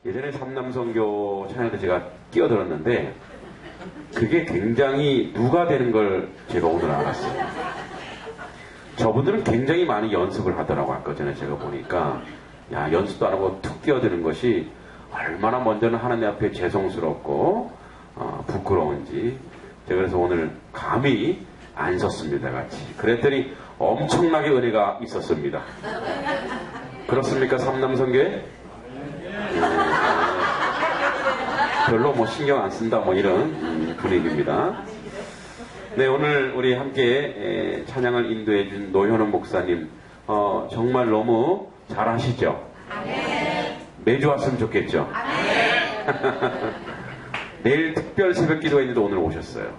예전에 삼남선교 찬양 때 제가 끼어들었는데 그게 굉장히 누가 되는 걸 제가 오늘 알았어요. 저분들은 굉장히 많이 연습을 하더라고. 아까 전에 제가 보니까 야, 연습도 안 하고 툭 끼어드는 것이 얼마나 먼저는 하나님 앞에 죄송스럽고 부끄러운지 제가 그래서 오늘 감히 안 섰습니다. 같이 그랬더니 엄청나게 은혜가 있었습니다. 그렇습니까? 삼남선교회? 별로 뭐 신경 안 쓴다 뭐 이런 분위기입니다. 네, 오늘 우리 함께 찬양을 인도해 준 노현원 목사님 정말 너무 잘하시죠? 매주 왔으면 좋겠죠? 내일 특별 새벽 기도가 있는데 오늘 오셨어요.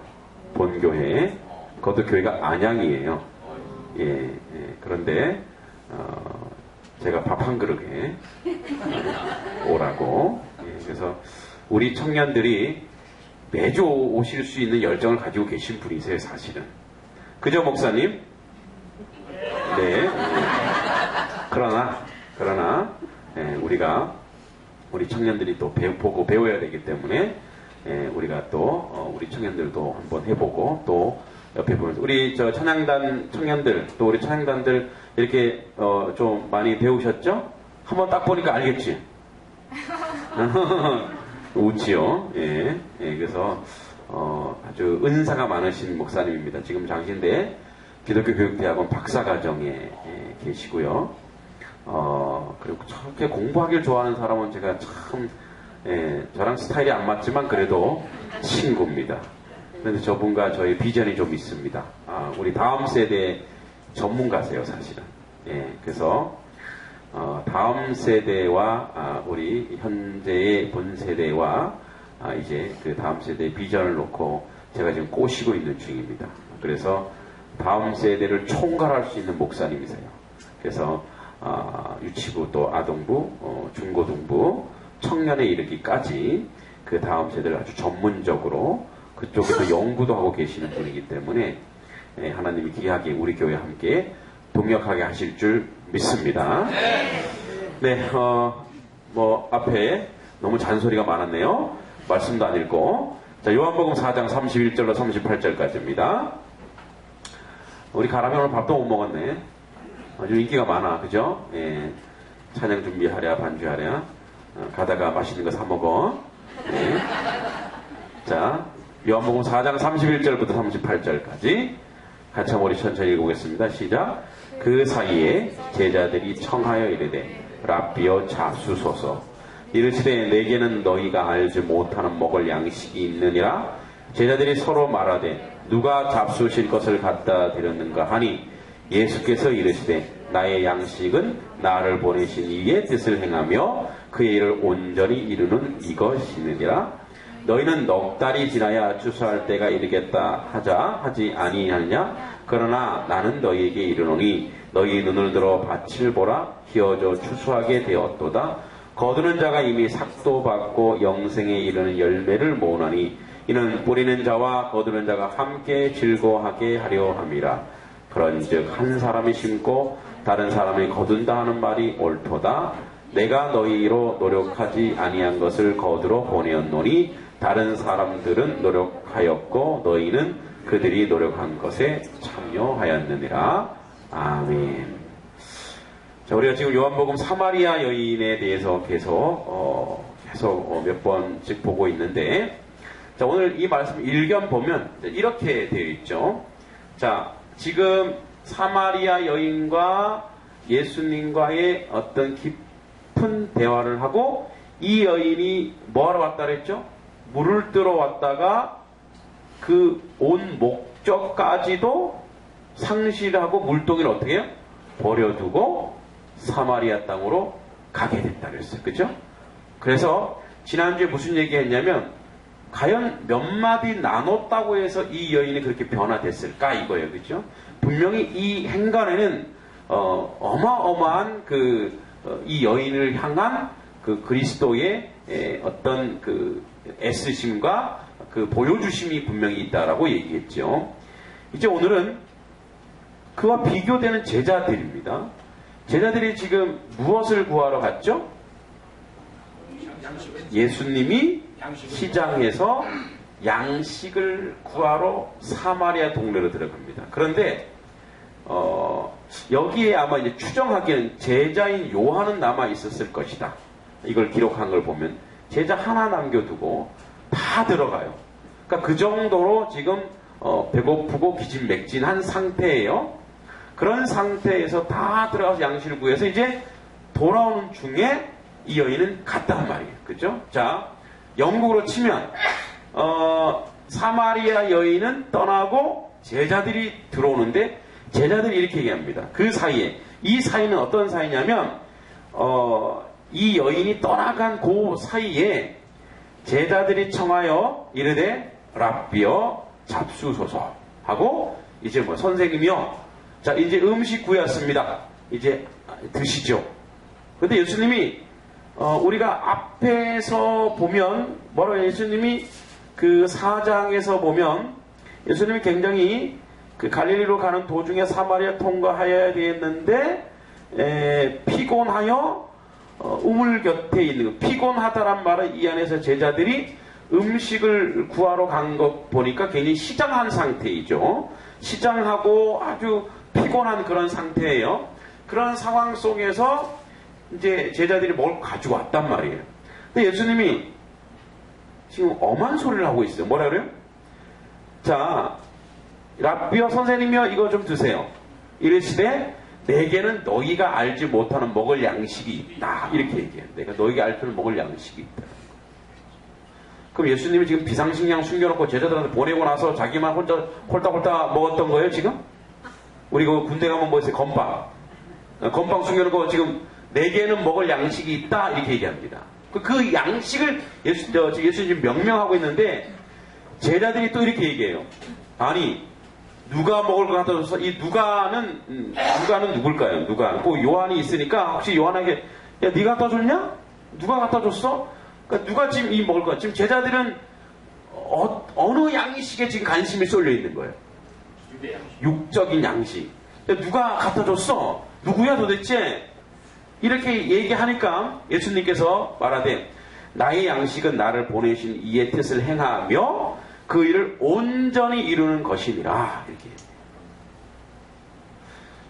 본교회. 그것도 교회가 안양이에요. 예, 그런데 제가 밥 한 그릇에 오라고. 예, 그래서 우리 청년들이 매주 오실 수 있는 열정을 가지고 계신 분이세요, 사실은. 그죠, 목사님? 네. 그러나 우리 청년들이 또 보고 배워야 되기 때문에 우리가 또 우리 청년들도 한번 해보고 또 옆에 보면서 우리 저 찬양단 청년들 또 우리 찬양단들 이렇게 좀 많이 배우셨죠? 한번 딱 보니까 알겠지? 웃지요. 예, 그래서 아주 은사가 많으신 목사님입니다. 지금 장신대 기독교 교육대학원 박사과정에 계시고요. 그리고 저렇게 공부하기를 좋아하는 사람은 제가 참 저랑 스타일이 안 맞지만 그래도 친구입니다. 그런데 저분과 저의 비전이 좀 있습니다. 우리 다음 세대 전문가세요, 사실은. 예, 그래서 다음 세대와 우리 현재의 본 세대와 이제 그 다음 세대의 비전을 놓고 제가 지금 꼬시고 있는 중입니다. 그래서 다음 세대를 총괄할 수 있는 목사님이세요. 그래서 유치부 또 아동부, 중고등부, 청년에 이르기까지 그 다음 세대를 아주 전문적으로 그쪽에서 연구도 하고 계시는 분이기 때문에 하나님이 귀하게 우리 교회 함께 동역하게 하실 줄 믿습니다. 네, 뭐 앞에 너무 잔소리가 많았네요. 말씀도 안 읽고. 자, 요한복음 4장 31절로 38절까지입니다. 우리 가람이 오늘 밥도 못 먹었네. 아주 인기가 많아, 그죠? 예, 찬양 준비하랴, 반주하랴. 가다가 맛있는 거 사 먹어. 네. 자, 요한복음 4장 31절부터 38절까지 같이 한번 우리 천천히 읽어보겠습니다. 시작. 그 사이에 제자들이 청하여 이르되 랍비여 잡수소서. 이르시되 내게는 너희가 알지 못하는 먹을 양식이 있느니라. 제자들이 서로 말하되 누가 잡수실 것을 갖다 드렸는가 하니 예수께서 이르시되 나의 양식은 나를 보내신 이의 뜻을 행하며 그의 일을 온전히 이루는 이것이니라. 너희는 넉 달이 지나야 추수할 때가 이르겠다 하지 아니하느냐. 그러나 나는 너희에게 이르노니 너희 눈을 들어 밭을 보라. 기어져 추수하게 되었도다. 거두는 자가 이미 삭도 받고 영생에 이르는 열매를 모으나니 이는 뿌리는 자와 거두는 자가 함께 즐거워하게 하려 함이라. 그런즉 한 사람이 심고 다른 사람이 거둔다 하는 말이 옳도다. 내가 너희로 노력하지 아니한 것을 거두러 보내었노니 다른 사람들은 노력하였고 너희는 그들이 노력한 것에 참여하였느니라. 아멘. 자, 우리가 지금 요한복음 사마리아 여인에 대해서 계속 몇 번씩 보고 있는데, 자, 오늘 이 말씀 일견 보면 이렇게 되어 있죠. 자, 지금 사마리아 여인과 예수님과의 어떤 깊은 대화를 하고 이 여인이 뭐하러 왔다 그랬죠? 물을 뜨러 왔다가 그 온 목적까지도 상실하고 물동이를 어떻게 해요? 버려두고 사마리아 땅으로 가게 됐다 그랬어요. 그죠? 그래서 지난주에 무슨 얘기 했냐면 과연 몇 마디 나눴다고 해서 이 여인이 그렇게 변화됐을까 이거예요. 그죠? 분명히 이 행간에는 어마어마한 이 여인을 향한 그 그리스도의 어떤 그 애쓰심과 그 보여주심이 분명히 있다라고 얘기했죠. 이제 오늘은 그와 비교되는 제자들입니다. 제자들이 지금 무엇을 구하러 갔죠? 예수님이 시장에서 양식을 구하러 사마리아 동네로 들어갑니다. 그런데 여기에 아마 이제 추정하기에는 제자인 요한은 남아 있었을 것이다. 이걸 기록한 걸 보면 제자 하나 남겨두고 다 들어가요. 그러니까 그 정도로 지금 배고프고 기진맥진한 상태예요. 그런 상태에서 다 들어가서 양식을 구해서 이제 돌아오는 중에 이 여인은 갔단 말이에요. 그죠? 자, 영국으로 치면 사마리아 여인은 떠나고 제자들이 들어오는데 제자들이 이렇게 얘기합니다. 그 사이에, 이 사이는 어떤 사이냐면 이 여인이 떠나간 그 사이에 제자들이 청하여 이르되 랍비여 잡수소서 하고 이제 뭐 선생님이요, 자 이제 음식 구했습니다. 이제 드시죠. 근데 예수님이 우리가 앞에서 보면 뭐라고 예수님이 그 4장에서 보면 예수님이 굉장히 그 갈릴리로 가는 도중에 사마리아 통과하여야 되었는데 피곤하여 우물 곁에 있는, 피곤하다란 말은 이 안에서 제자들이 음식을 구하러 간 것 보니까 굉장히 시장한 상태이죠. 시장하고 아주 피곤한 그런 상태예요. 그런 상황 속에서 이제 제자들이 뭘 가지고 왔단 말이에요. 근데 예수님이 지금 엄한 소리를 하고 있어요. 뭐라 그래요? 자, 랍비여 선생님이여 이거 좀 드세요. 이르시되 내게는 너희가 알지 못하는 먹을 양식이 있다. 이렇게 얘기해요. 내가 너희가 알 줄 먹을 양식이 있다. 그럼 예수님이 지금 비상식량 숨겨놓고 제자들한테 보내고 나서 자기만 혼자 홀딱홀딱 먹었던 거예요 지금? 우리 그 군대 가면 뭐 있어요? 건빵 숨겨놓고 지금 내게는 먹을 양식이 있다 이렇게 얘기합니다. 그 양식을 예수님 지금 명명하고 있는데 제자들이 또 이렇게 얘기해요. 아니 누가 먹을 것 갖다 줬어? 이 누가는 누굴까요? 누가? 그 요한이 있으니까 혹시 요한에게 야 네가 갖다 줬냐? 누가 갖다 줬어? 그러니까 누가 지금 이 먹을 거야? 지금 제자들은 어느 양식에 지금 관심이 쏠려 있는 거예요? 육적인 양식. 누가 갖다 줬어? 누구야 도대체? 이렇게 얘기하니까 예수님께서 말하되 나의 양식은 나를 보내신 이의 뜻을 행하며 그 일을 온전히 이루는 것이니라. 이렇게.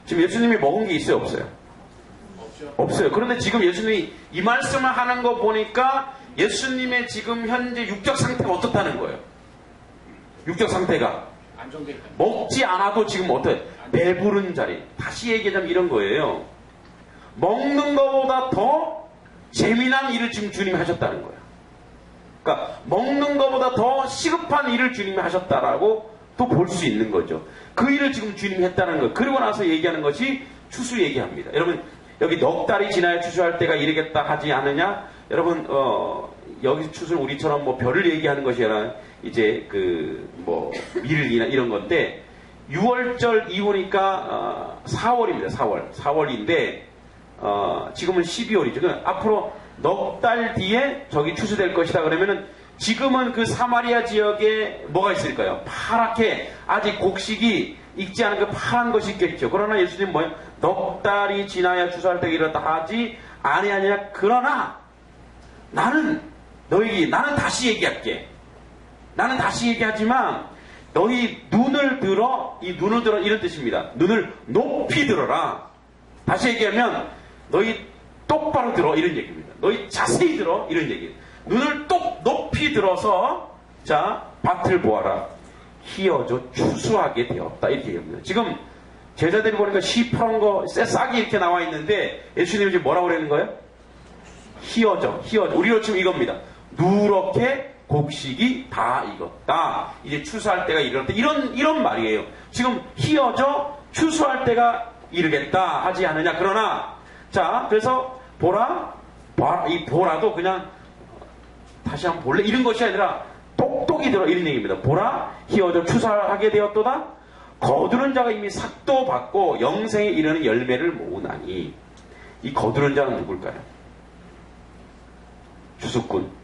지금 예수님이 먹은 게 있어요? 없어요? 없어요. 그런데 지금 예수님이 이 말씀을 하는 거 보니까 예수님의 지금 현재 육적 상태가 어떻다는 거예요? 육적 상태가 먹지 않아도 지금 어때요? 배부른 자리. 다시 얘기하자면 이런 거예요. 먹는 것보다 더 재미난 일을 지금 주님이 하셨다는 거예요. 그러니까 먹는 것보다 더 시급한 일을 주님이 하셨다라고 또 볼 수 있는 거죠. 그 일을 지금 주님이 했다는 거예요. 그리고 나서 얘기하는 것이 추수 얘기합니다. 여러분 여기 넉 달이 지나야 추수할 때가 이르겠다 하지 않느냐? 여러분 여기 추수는 우리처럼 뭐 별을 얘기하는 것이 아니라 이제 그 뭐 밀이나 이런 건데 6월절 이후니까 4월입니다. 4월인데 지금은 12월이죠. 그러니까 앞으로 넉 달 뒤에 저기 추수될 것이다 그러면은 지금은 그 사마리아 지역에 뭐가 있을까요? 파랗게 아직 곡식이 익지 않은 그 파란 것이 있겠죠. 그러나 예수님 뭐예요? 넉 달이 지나야 추수할 때가 이렇다 하지 아니하냐. 그러나 나는 다시 얘기할게. 나는 다시 얘기하지만 너희 눈을 들어 이런 뜻입니다. 눈을 높이 들어라. 다시 얘기하면 너희 똑바로 들어 이런 얘기입니다. 너희 자세히 들어 이런 얘기예요. 눈을 높이 들어서 자 밭을 보아라. 희어져 추수하게 되었다 이렇게 얘기합니다. 지금 제자들이 보니까 시퍼런 거 싹이 이렇게 나와 있는데 예수님이 지금 뭐라고 그러는 거예요? 희어져. 우리로 치면 이겁니다. 누렇게 곡식이 다 익었다. 이제 추수할 때가 이르렀다. 이런 말이에요. 지금 희어져 추수할 때가 이르겠다 하지 않느냐. 그러나 자 그래서 이 보라도 그냥 다시 한번 볼래? 이런 것이 아니라 똑똑히 들어 이런 얘기입니다. 보라 희어져 추수하게 되었도다. 거두는 자가 이미 삭도 받고 영생에 이르는 열매를 모으나니. 이 거두는 자는 누굴까요? 추수꾼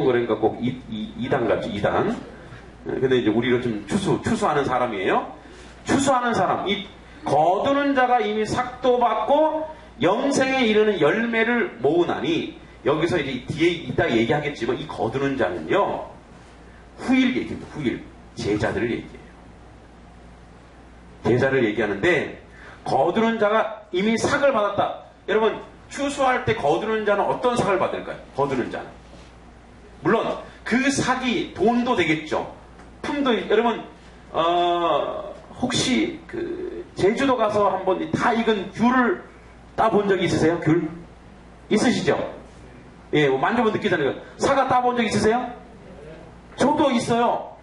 그러니까 꼭 이단 같죠. 이단. 근데 이제 우리로 좀 추수하는 사람이에요. 추수하는 사람. 이 거두는 자가 이미 삭도 받고 영생에 이르는 열매를 모으나니. 여기서 이제 뒤에 이따 얘기하겠지만 이 거두는 자는요, 후일 얘기입니다. 후일. 제자들을 얘기해요. 제자를 얘기하는데, 거두는 자가 이미 삭을 받았다. 여러분, 추수할 때 거두는 자는 어떤 삭을 받을까요? 거두는 자는. 물론, 그 삭이 돈도 되겠죠. 품도, 여러분, 혹시, 제주도 가서 한번 다 익은 귤을 따본 적이 있으세요? 귤? 있으시죠? 예, 뭐 만져보면 느끼잖아요. 사과 따본 적 있으세요? 저도 있어요.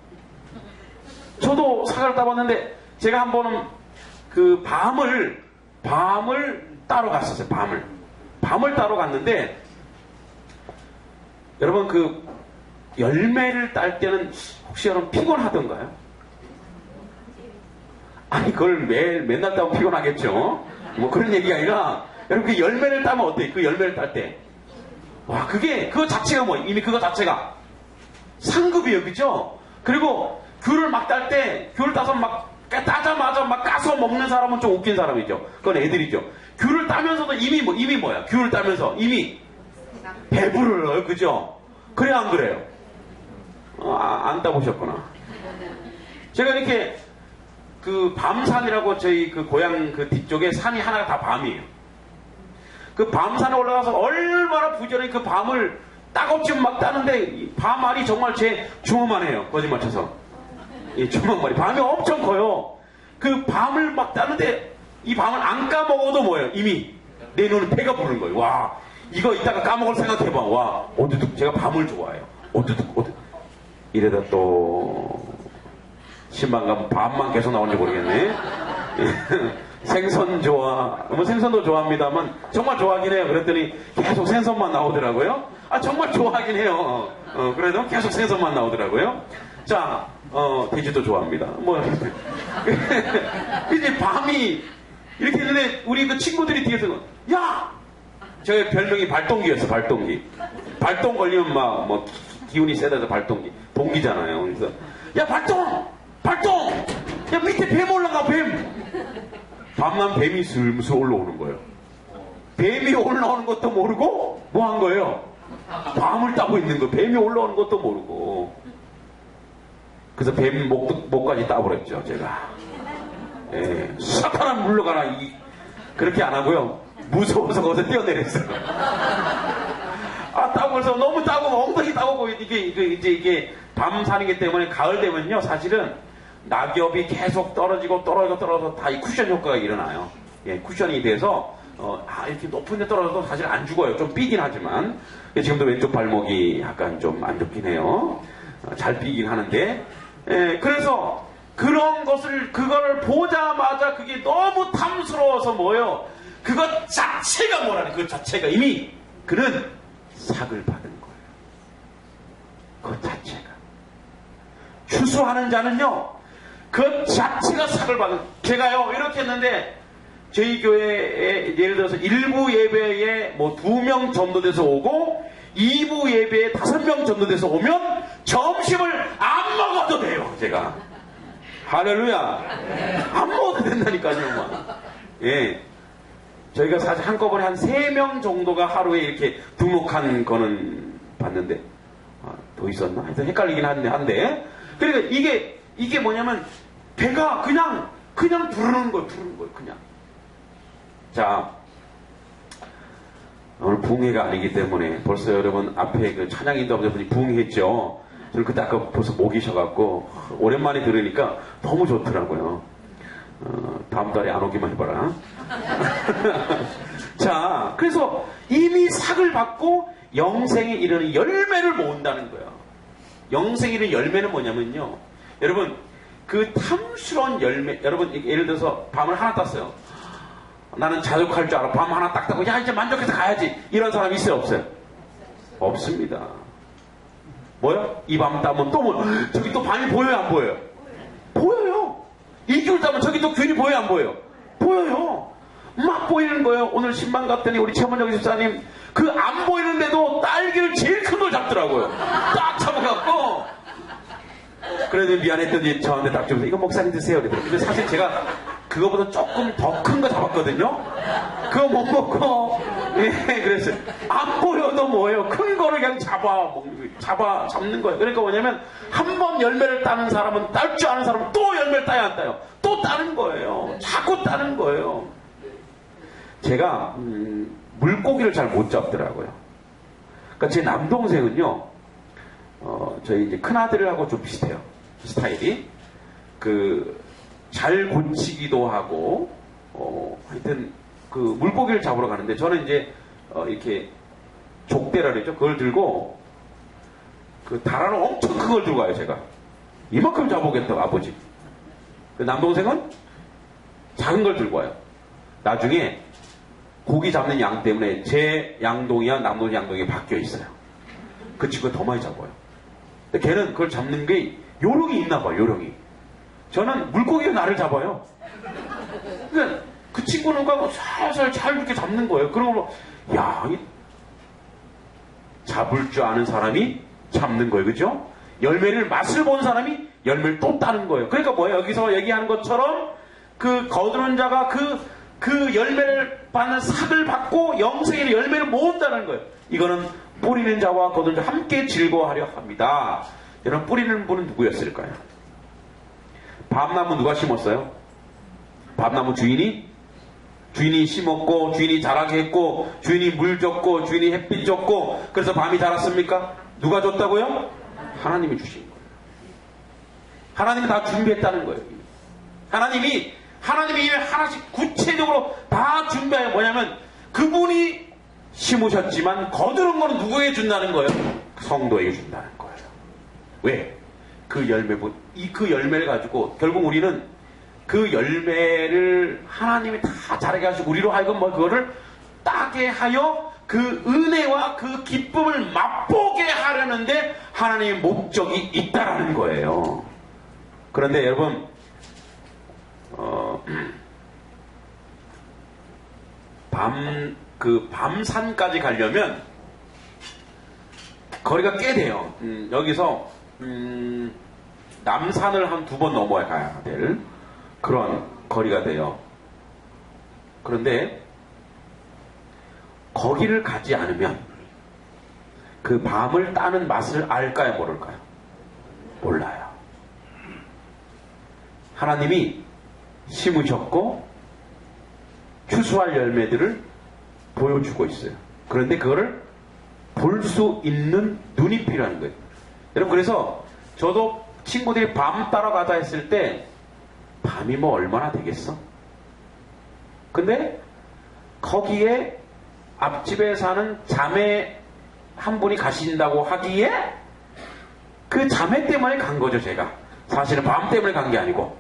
저도 사과를 따봤는데, 제가 한 번은 밤을 따러 갔었어요. 밤을 따러 갔는데, 여러분 열매를 딸 때는 혹시 여러분 피곤하던가요? 아니, 그걸 맨날 따면 피곤하겠죠? 뭐 그런 얘기가 아니라, 여러분 열매를 따면 어때요? 열매를 딸 때. 와, 그거 자체가 이미 그거 자체가 상급이에요. 그죠? 그리고 귤을 막 딸 때, 귤을 따서 따자마자 까서 먹는 사람은 좀 웃긴 사람이죠. 그건 애들이죠. 귤을 따면서도 이미 뭐야? 귤을 따면서 이미 배부르요. 그죠? 그래, 안 그래요? 안 따보셨구나. 제가 이렇게, 밤산이라고 저희 고향 뒤쪽에 산이 하나가 다 밤이에요. 밤산에 올라가서 얼마나 부지런히 밤을 따갑지면 막 따는데, 밤알이 정말 제 주먹만 해요. 거짓말 쳐서. 예, 주먹만이. 밤이 엄청 커요. 밤을 막 따는데, 이 밤을 안 까먹어도 뭐예요? 이미 내 눈은 배가 부르는 거예요. 와, 이거 이따가 까먹을 생각해봐. 와, 어두둑. 제가 밤을 좋아해요. 어두둑. 이래다 또, 신방 가면 밤만 계속 나오는지 모르겠네. 생선 생선도 좋아합니다만, 정말 좋아하긴 해요. 그랬더니 계속 생선만 나오더라고요. 정말 좋아하긴 해요. 그래도 계속 생선만 나오더라고요. 자, 돼지도 좋아합니다. 이제 밤이 이렇게 했는데, 우리 친구들이 뒤에서, 야! 저의 별명이 발동기였어, 발동기. 발동 걸리면 기운이 세다서 발동기. 동기잖아요. 그래서, 야, 발동! 야, 밑에 뱀 올라가, 뱀! 밤만 뱀이 슬슬 올라오는 거예요. 뱀이 올라오는 것도 모르고, 뭐 한 거예요? 밤을 따고 있는 거예요. 뱀이 올라오는 것도 모르고. 그래서 뱀 목까지 따버렸죠, 제가. 예, 사탄아 물러가라. 그렇게 안 하고요. 무서워서 거기서 뛰어내렸어요. 따고 그래서 너무 따고, 엉덩이 따고, 이게 밤산이기 때문에 가을 되면요, 사실은 낙엽이 계속 떨어져서 다 이 쿠션 효과가 일어나요. 예, 쿠션이 돼서, 이렇게 높은 데 떨어져도 사실 안 죽어요. 좀 삐긴 하지만. 지금도 왼쪽 발목이 약간 좀 안 좋긴 해요. 잘 삐긴 하는데. 예, 그래서 그거를 보자마자 그게 너무 탐스러워서 뭐예요? 그것 자체가 뭐라니, 그 자체가 이미 그는 삭을 받은 거예요. 그 자체가. 추수하는 자는요, 그 자체가 삭을 받은, 제가요, 이렇게 했는데, 저희 교회에 예를 들어서 1부 예배에 2명 전도돼서 오고, 2부 예배에 5명 전도돼서 오면, 점심을 안 먹어도 돼요, 제가. 할렐루야. 안 먹어도 된다니까요. 예. 저희가 사실 한꺼번에 한 3명 정도가 하루에 이렇게 등록한 거는 봤는데, 더 있었나? 하여튼 헷갈리긴 한데. 그러니까 이게 뭐냐면, 배가 그냥 부르는 거예요, 그냥. 자, 오늘 부흥회가 아니기 때문에 벌써 여러분 앞에 찬양 인도하분이 부흥했죠. 저는 그때 아까 벌써 목이 쉬어갖고 오랜만에 들으니까 너무 좋더라고요. 다음 달에 안 오기만 해봐라. 자, 그래서 이미 삭을 받고 영생에 이르는 열매를 모은다는 거예요. 영생에 이르는 열매는 뭐냐면요, 여러분 그 탐스러운 열매, 여러분 예를 들어서 밤을 하나 땄어요. 나는 자족할 줄 알아. 밤 하나 딱 따고 야 이제 만족해서 가야지. 이런 사람 있어요, 없어요? 없습니다. 뭐요? 이 밤 따면 또 저기 또 밤이 보여요, 안 보여요? 보여요. 이 귤 따면 저기 또 귤이 보여요, 안 보여요? 보여요. 막 보이는 거예요. 오늘 신방 갔더니 우리 최문정 집사님 안 보이는데도 딸기를 제일 큰 걸 잡더라고요. 딱 잡아갖고. 그래도 미안했더니 저한테 딱 주면서 이거 목사님 드세요. 근데 사실 제가 그거보다 조금 더 큰 거 잡았거든요. 그거 못 먹고, 예, 그랬어요. 안 보여도 뭐예요. 큰 거를 그냥 잡는 거예요. 그러니까 뭐냐면, 한 번 열매를 따는 사람은 딸 줄 아는 사람은 또 열매를 따야 안 따요. 또 따는 거예요. 자꾸 따는 거예요. 제가, 물고기를 잘 못 잡더라고요. 그러니까 제 남동생은요, 저희 이제 큰아들하고 좀 비슷해요. 스타일이. 잘 고치기도 하고, 하여튼, 물고기를 잡으러 가는데, 저는 이제, 이렇게, 족대라 그랬죠? 그걸 들고, 다라는 엄청 큰 걸 들고 가요, 제가. 이만큼 잡아오겠다고, 아버지. 남동생은 작은 걸 들고 와요. 나중에, 고기 잡는 양 때문에 제 양동이와 남동생 양동이 바뀌어 있어요. 그 친구가 더 많이 잡아요. 근데 걔는 그걸 잡는 게 요령이 있나 봐요, 요령이. 저는 물고기가 나를 잡아요. 그러니까 그 친구는 가고 살살 잘 이렇게 잡는 거예요. 그러고 야, 잡을 줄 아는 사람이 잡는 거예요. 그죠? 열매를 맛을 본 사람이 열매를 또 따는 거예요. 그러니까 뭐예요? 여기서 얘기하는 것처럼 그 거두는 자가 그 열매를 받는 삭을 받고 영생의 열매를 모은다는 거예요. 이거는 뿌리는 자와 거두는 자 함께 즐거워하려 합니다. 여러분, 뿌리는 분은 누구였을까요? 밤나무 누가 심었어요? 밤나무 주인이 심었고, 주인이 자라게 했고, 주인이 물 줬고, 주인이 햇빛 줬고, 그래서 밤이 자랐습니까? 누가 줬다고요? 하나님이 주신 거예요. 하나님이 다 준비했다는 거예요. 하나님이 이미 하나씩 구체적으로 다 준비하여 뭐냐면, 그분이 심으셨지만, 거두는 거는 누구에게 준다는 거예요? 성도에게 준다는 거예요. 왜? 그 열매를 가지고, 결국 우리는 그 열매를 하나님이 다 자라게 하시고, 우리로 하여금 그거를 따게 하여 그 은혜와 그 기쁨을 맛보게 하려는데, 하나님의 목적이 있다라는 거예요. 그런데 여러분, 밤산까지 가려면, 거리가 꽤 돼요. 여기서, 남산을 한 2번 넘어야 가야 될 그런 거리가 돼요. 그런데 거기를 가지 않으면 그 밤을 따는 맛을 알까요, 모를까요? 몰라요. 하나님이 심으셨고 추수할 열매들을 보여주고 있어요. 그런데 그거를 볼 수 있는 눈이 필요한 거예요. 여러분, 그래서 저도 친구들이 밤 따라가자 했을 때 밤이 뭐 얼마나 되겠어? 근데 거기에 앞집에 사는 자매 한 분이 가신다고 하기에 그 자매 때문에 간 거죠, 제가. 사실은 밤 때문에 간 게 아니고.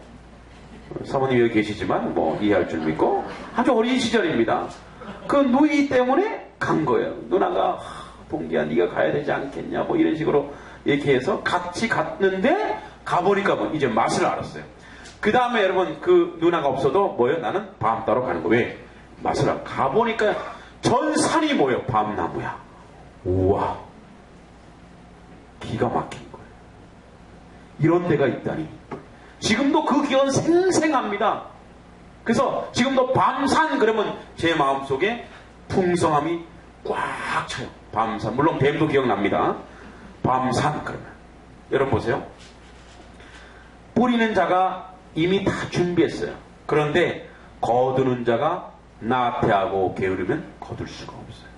사모님 여기 계시지만 뭐 이해할 줄 믿고 아주 어린 시절입니다. 그 누이 때문에 간 거예요. 누나가 동기야 네가 가야 되지 않겠냐 뭐 이런 식으로 얘기해서 같이 갔는데 가보니까 뭐 이제 맛을 알았어요. 그 다음에 여러분 그 누나가 없어도 뭐예요? 나는 밤 따러 가는 거예요. 왜? 맛을 알아. 가보니까 전 산이 뭐예요? 밤나무야. 우와, 기가 막힌 거예요. 이런 데가 있다니. 지금도 그 기원 생생합니다. 그래서 지금도 밤산 그러면 제 마음속에 풍성함이 꽉 차요. 밤산. 물론 뱀도 기억납니다. 밤산 그러면. 여러분 보세요. 뿌리는 자가 이미 다 준비했어요. 그런데 거두는 자가 나태하고 게으르면 거둘 수가 없어요.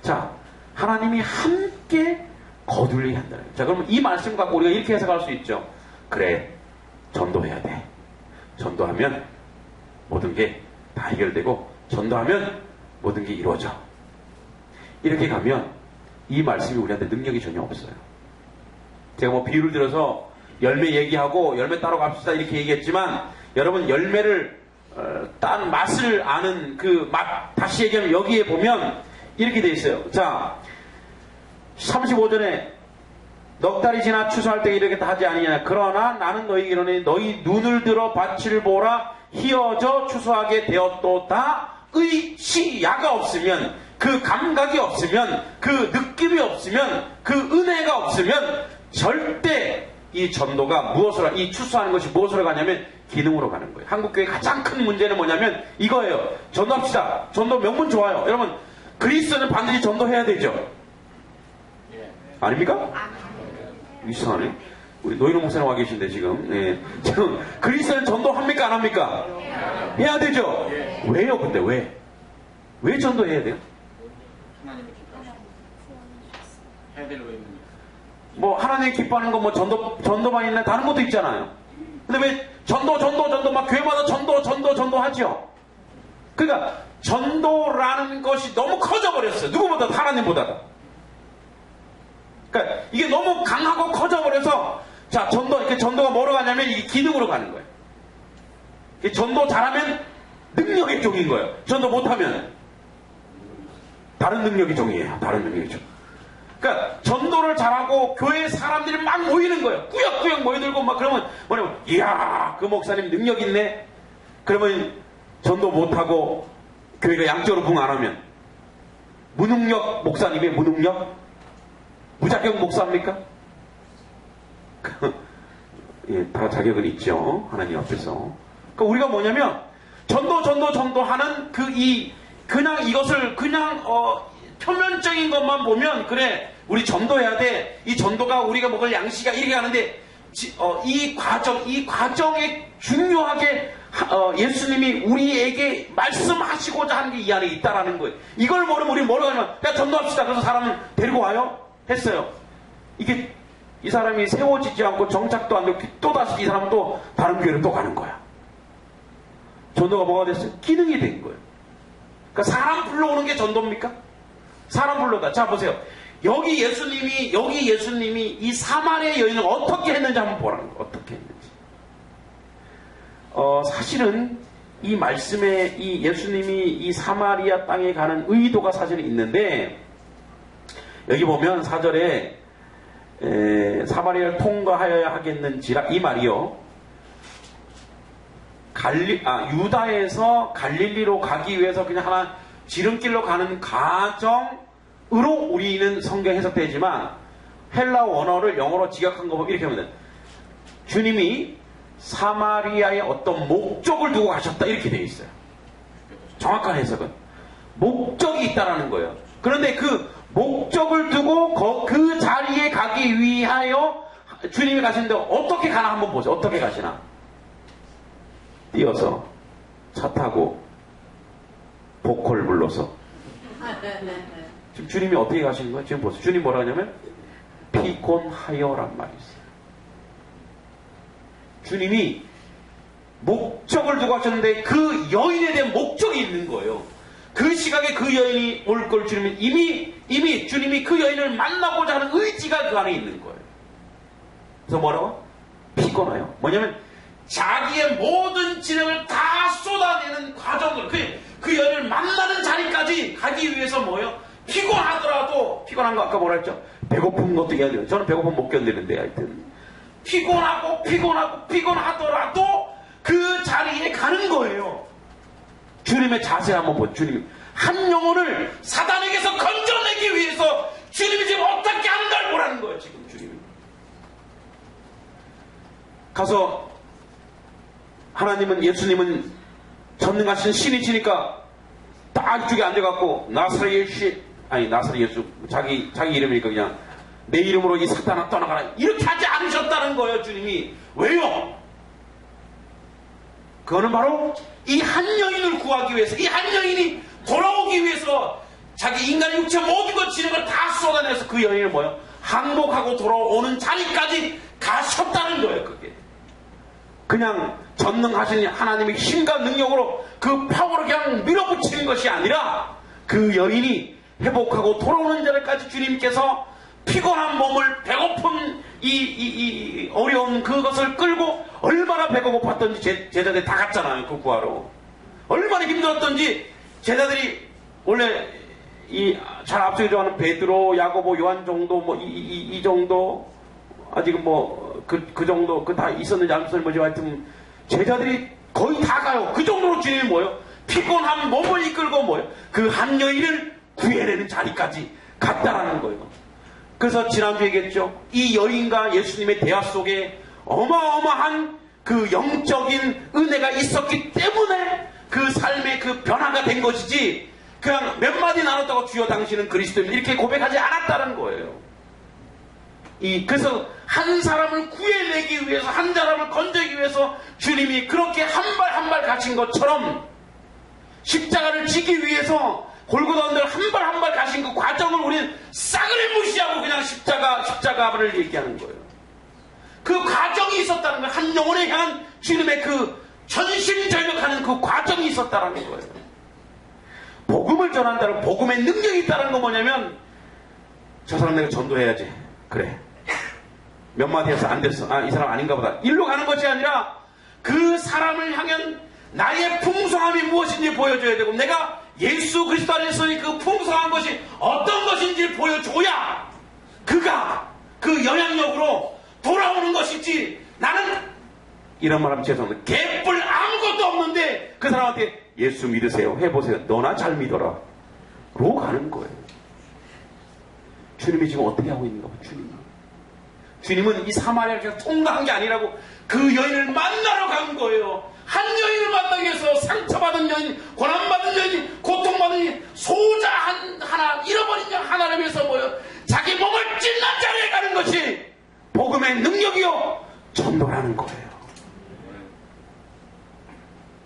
자, 하나님이 함께 거둘리 한다는 거예요. 자, 그러면 이 말씀 갖고 우리가 이렇게 해석할 수 있죠. 그래, 전도해야 돼. 전도하면 모든 게 다 해결되고 전도하면 모든 게 이루어져. 이렇게 가면 이 말씀이 우리한테 능력이 전혀 없어요. 제가 뭐 비유를 들어서 열매 얘기하고 열매 따러 갑시다 이렇게 얘기했지만 여러분 열매를 딴 맛을 아는 그 맛 다시 얘기하면 여기에 보면 이렇게 돼 있어요. 자, 35절에 넉 달이 지나 추수할 때 이렇게 하지 아니냐. 그러나 나는 너희에게 이르노니 너희 눈을 들어 밭을 보라. 희어져 추수하게 되었도다. 의시야가 없으면, 그 감각이 없으면, 그 느낌이 없으면, 그 은혜가 없으면 절대 이 전도가 이 추수하는 것이 무엇으로 가냐면 기능으로 가는 거예요. 한국교회 가장 큰 문제는 뭐냐면 이거예요. 전도합시다. 전도 명분 좋아요. 여러분, 그리스도는 반드시 전도해야 되죠? 아닙니까? 이상하네. 우리 노인호 목사님 와 계신데 지금. 예. 지금 그리스도는 전도합니까? 안 합니까? 해야 되죠? 왜요? 근데 왜? 왜 전도해야 돼요? 하나님이 기뻐하시고 해야 될 의무입니다. 뭐 하나님 기뻐하는 거 뭐 전도만 있나 다른 것도 있잖아요. 근데 왜 전도 막 교회마다 전도 하죠? 그러니까 전도라는 것이 너무 커져버렸어요. 누구보다 하나님보다도. 그러니까 이게 너무 강하고 커져버려서 자 이렇게 전도가 뭐로 가냐면 이게 기능으로 가는 거예요. 이게 전도 잘하면 능력의 종인 거예요. 전도 못하면 다른 능력의 종이에요. 다른 능력의 종. 그러니까 전도를 잘하고 교회 사람들이 막 모이는 거예요. 꾸역꾸역 모여들고 막 그러면 뭐냐면 이야 그 목사님 능력 있네. 그러면 전도 못하고 교회가 양쪽으로 붕 안 하면 무능력 목사님이 무능력? 무자격 목사입니까? 예, 다 자격은 있죠. 하나님 앞에서. 그러니까 우리가 뭐냐면 전도하는 그냥 이것을 그냥 표면적인 것만 보면 그래 우리 전도해야 돼. 이 전도가 우리가 먹을 양식이야 이렇게 하는데 이 과정에 중요하게 예수님이 우리에게 말씀하시고자 하는 게 이 안에 있다라는 거예요. 이걸 모르면 우리 뭐라고 하냐면 야 전도합시다. 그래서 사람을 데리고 와요. 했어요. 이게 이 사람이 세워지지 않고 정착도 안 되고 또다시 이 사람은 또 다른 교회로 또 가는 거야. 전도가 뭐가 됐어요? 기능이 된 거예요. 그러니까 사람 불러오는 게 전도입니까? 사람 불러다. 자 보세요. 여기 예수님이 이 사마리아 여인을 어떻게 했는지 한번 보라는 거예요. 어떻게 했는지. 사실은 이 말씀에 이 예수님이 이 사마리아 땅에 가는 의도가 사실은 있는데 여기 보면 4절에 사마리아를 통과하여야 하겠는지라 이 말이요. 유다에서 갈릴리로 가기 위해서 그냥 하나 지름길로 가는 과정으로 우리는 성경 해석되지만 헬라 원어를 영어로 직역한 거 보면 이렇게 하면 돼요. 주님이 사마리아에 어떤 목적을 두고 가셨다 이렇게 되어 있어요. 정확한 해석은 목적이 있다라는 거예요. 그런데 그 목적을 두고 그 자리에 가기 위하여 주님이 가시는데 어떻게 가나 한번 보세요. 어떻게 가시나? 뛰어서 차 타고 보컬 불러서 지금 주님이 어떻게 가시는 거예요? 지금 보세요. 주님 뭐라 하냐면 피곤하여란 말이 있어요. 주님이 목적을 두고 하셨는데 그 여인에 대한 목적이 있는 거예요. 그 시각에 그 여인이 올 걸 주님은 이미 주님이 그 여인을 만나고자 하는 의지가 그 안에 있는 거예요. 그래서 뭐라고? 피곤해요. 뭐냐면 자기의 모든 지능을 다 쏟아내는 과정을 그 여인을 만나는 자리까지 가기 위해서 뭐예요? 피곤하더라도 피곤한 거 아까 뭐라 했죠? 배고픈 것도 해야 돼요. 저는 배고픔 못 견디는데 하여튼 피곤하더라도 그 자리에 가는 거예요. 주님의 자세 한번 보죠. 주님 한 영혼을 사단에게서 건져내기 위해서 주님이 지금 어떻게 하는가를 보라는 거예요. 지금 주님이 가서 하나님은 예수님은 전능하신 신이시니까 딱 이쪽에 앉아갖고 나사렛 예수 자기 이름이니까 그냥 내 이름으로 이 사탄아 떠나가라 이렇게 하지 않으셨다는 거예요. 주님이 왜요? 그거는 바로 이 한 여인을 구하기 위해서 이 한 여인이 돌아오기 위해서 자기 인간의 육체 모든 것 지능을 다 쏟아내서 그 여인을 뭐요? 항복하고 돌아오는 자리까지 가셨다는 거예요. 그게 그냥 전능하신 하나님의 힘과 능력으로 그 파워로 그냥 밀어붙이는 것이 아니라 그 여인이 회복하고 돌아오는 자리까지 주님께서 피곤한 몸을 배고픈 이 어려운 그것을 끌고 얼마나 배가 고팠던지 제자들이 다 갔잖아요. 그 구하러 얼마나 힘들었던지 제자들이 원래 이 잘 앞서게 좋아하는 베드로, 야고보, 요한 정도 뭐 이 정도 아직은 뭐 그 정도 그 다 있었는지 안 있었는지 하여튼 제자들이 거의 다 가요. 그 정도로 주님이 뭐예요? 피곤한 몸을 이끌고 뭐예요? 그 한 여인을 구해내는 자리까지 갔다라는 거예요. 그래서 지난주에 얘기했죠. 이 여인과 예수님의 대화 속에 어마어마한 그 영적인 은혜가 있었기 때문에 그 삶의 그 변화가 된 것이지, 그냥 몇 마디 나눴다고 주여 당신은 그리스도입니다 이렇게 고백하지 않았다는 거예요. 그래서 한 사람을 구해내기 위해서, 한 사람을 건져기 위해서 주님이 그렇게 한 발 한 발 가신 것처럼 십자가를 지기 위해서 골고다 언덕을 한 발 한 발 가신 그 과정을 우리는 싸그리 무시하고 그냥 십자가를 얘기하는 거예요. 그 과정이 있었다는 거예요. 한 영혼에 향한 주님의 그 전심전력하는 그 과정이 있었다는 거예요. 복음을 전한다는, 복음의 능력이 있다는 건 뭐냐면, 저 사람 내가 전도해야지. 그래. 몇 마디 해서 안 됐어. 이 사람 아닌가 보다. 일로 가는 것이 아니라 그 사람을 향한 나의 풍성함이 무엇인지 보여줘야 되고, 내가 예수 그리스도 안에서의 그 풍성한 것이 어떤 것인지 보여줘야 그가 그 영향력으로 돌아오는 것이지, 나는 이런 말하면 죄송합니다. 개뿔 아무것도 없는데 그 사람한테 예수 믿으세요, 해보세요, 너나 잘 믿어라 로 가는 거예요. 주님이 지금 어떻게 하고 있는가 봐. 주님은 이 사마리아를 통과한 게 아니라고 그 여인을 만나러 간 거예요. 한 여인을 만나기 위해서 상처받은 여인, 고난받은 여인, 고통받은 여인, 소자 하나, 잃어버린 영 하나를 위해서 자기 몸을 찢는 자리에 가는 것이 복음의 능력이요 전도라는 거예요.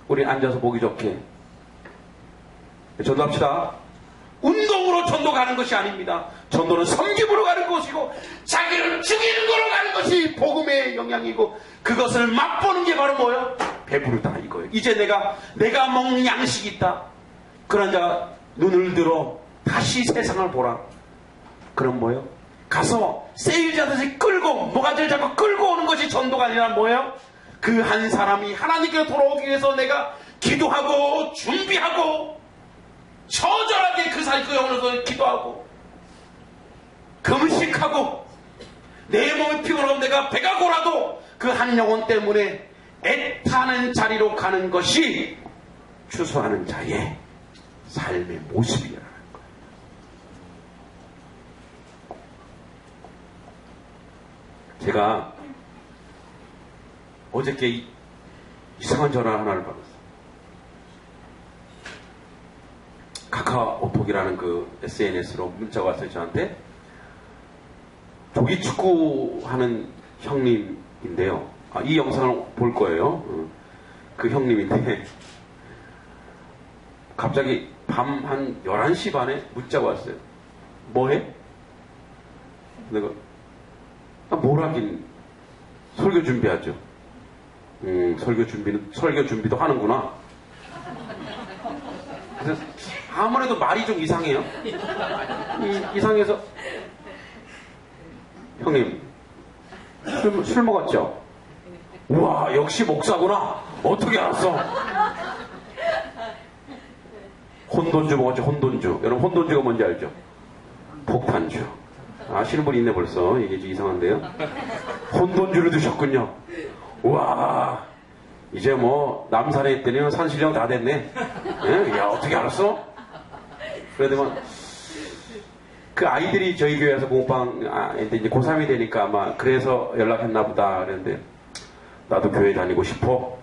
우리 앉아서 보기 좋게 전도합시다. 운동으로 전도 가는 것이 아닙니다. 전도는 섬김으로 가는 것이고 자기를 죽이는 거로 가는 것이 복음의 영향이고, 그것을 맛보는 게 바로 뭐예요? 배부르다 이거예요. 이제 내가 먹는 양식이 있다. 그런 자가 눈을 들어 다시 세상을 보라. 그럼 뭐예요? 가서 세일자듯이 끌고, 모가지를 잡고 끌고 오는 것이 전도가 아니라 뭐예요? 그 한 사람이 하나님께 돌아오기 위해서 내가 기도하고 준비하고 처절하게 그 영혼에서 기도하고 금식하고 내 몸이 피곤하고 내가 배가 고라도 그 한 영혼 때문에 애타는 자리로 가는 것이 추수하는 자의 삶의 모습이라는 거예요. 제가 어저께 이상한 전화 하나를 받았어요. 카카오톡이라는 그 SNS로 문자가 왔어요. 저한테. 조기 축구하는 형님인데요. 이 영상을 볼 거예요. 그 형님인데 갑자기 밤 한 11시 반에 문자가 왔어요. 뭐해? 내가 뭘 하긴, 설교 준비하죠. 설교 준비도 하는구나. 그래서 아무래도 말이 좀 이상해요. 이상해서, 형님 술 먹었죠? 우와, 역시 목사구나. 어떻게 알았어? 혼돈주 먹었죠. 혼돈주. 여러분 혼돈주가 뭔지 알죠? 폭탄주. 아시는 분 있네 벌써. 이게 좀 이상한데요. 혼돈주를 드셨군요. 우와, 이제 뭐 남산에 있더니 산신령 다 됐네. 예? 야, 어떻게 알았어? 그러더만 그 아이들이 저희 교회에서 공부방 이제 고3이 되니까 아마 그래서 연락했나 보다 그랬는데, 나도 교회 다니고 싶어.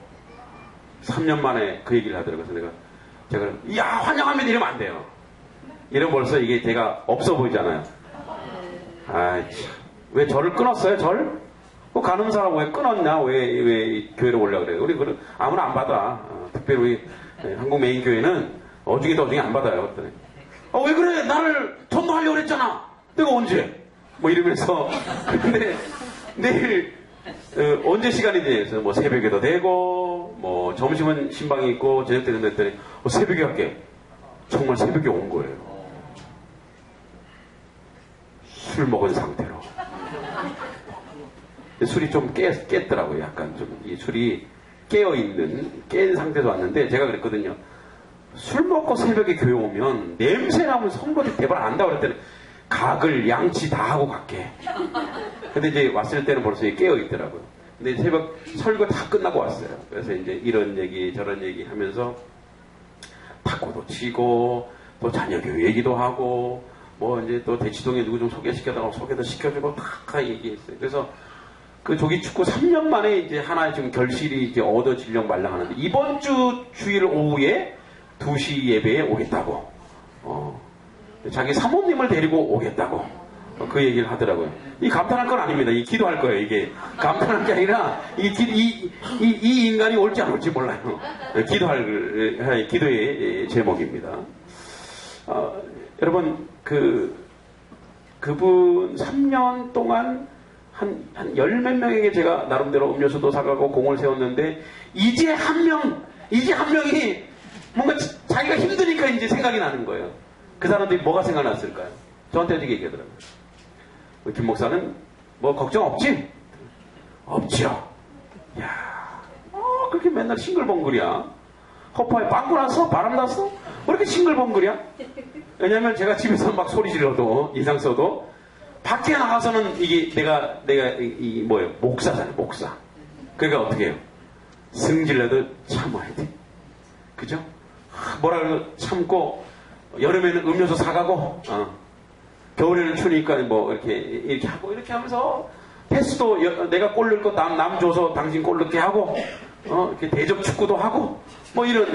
3년 만에 그 얘기를 하더라고요. 그래서 제가 야, 환영합니다 이러면 안 돼요. 이러면 벌써 이게 제가 없어 보이잖아요. 아이 참, 왜 절을 끊었어요? 절? 가는 사람 왜 끊었냐? 왜 교회로 오려고 그래요? 우리 아무나 안 받아. 특별히 우리 한국 메인 교회는 어중이 더중이 안 받아요. 그랬더니 왜 그래? 나를 전도하려고 그랬잖아. 내가 언제? 뭐 이러면서. 근데 내일 언제 시간이 돼서 뭐 새벽에도 되고 뭐 점심은 신방이 있고 저녁 때 된다 했더니 새벽에 갈게. 정말 새벽에 온 거예요. 술 먹은 상태로. 술이 좀 깼더라고요. 약간 좀 이 술이 깬 상태에서 왔는데, 제가 그랬거든요. 술 먹고 새벽에 교회 오면 냄새 나면 성도들 대발 안다고 그랬더니 각을 양치 다 하고 갈게. 근데 이제 왔을 때는 벌써 깨어 있더라고요. 근데 새벽 설교 다 끝나고 왔어요. 그래서 이제 이런 얘기 저런 얘기 하면서 탁구도 치고 또 자녀 교회 얘기도 하고 뭐 이제 또 대치동에 누구 좀 소개시켜달라고 소개도 시켜주고 다 얘기했어요. 그래서 그 조기 축구 3년 만에 이제 하나의 지금 결실이 이제 얻어지려고 말랑하는데 이번 주 주일 오후에 2시 예배에 오겠다고. 자기 사모님을 데리고 오겠다고. 그 얘기를 하더라고요. 이 감탄할 건 아닙니다. 이 기도할 거예요, 이게. 감탄할 게 아니라, 이 인간이 올지 안 올지 몰라요. 기도의 제목입니다. 여러분, 그분 3년 동안 한 열 몇 명에게 제가 나름대로 음료수도 사가고 공을 세웠는데, 이제 한 명이 뭔가 자기가 힘드니까 이제 생각이 나는 거예요. 그 사람들이 뭐가 생각났을까요? 저한테 이렇게 얘기하더라고요. 김 목사는 뭐 걱정 없지? 없죠. 야, 그렇게 맨날 싱글벙글이야. 허파에 빵꾸 났어? 바람 났어? 왜 이렇게 싱글벙글이야? 왜냐면 제가 집에서 막 소리 질러도 인상 써도 밖에 나가서는 이게 내가 뭐예요? 목사잖아요, 목사. 그러니까 어떻게 해요? 승질내도 참아야 돼. 그죠? 뭐라 그래도 참고 여름에는 음료수 사가고 겨울에는 추우니까 뭐 이렇게 하고 이렇게 하면서 패스도 내가 골 넣을 거 남 줘서 당신 골 넣게 하고 이렇게 대접 축구도 하고 뭐 이런.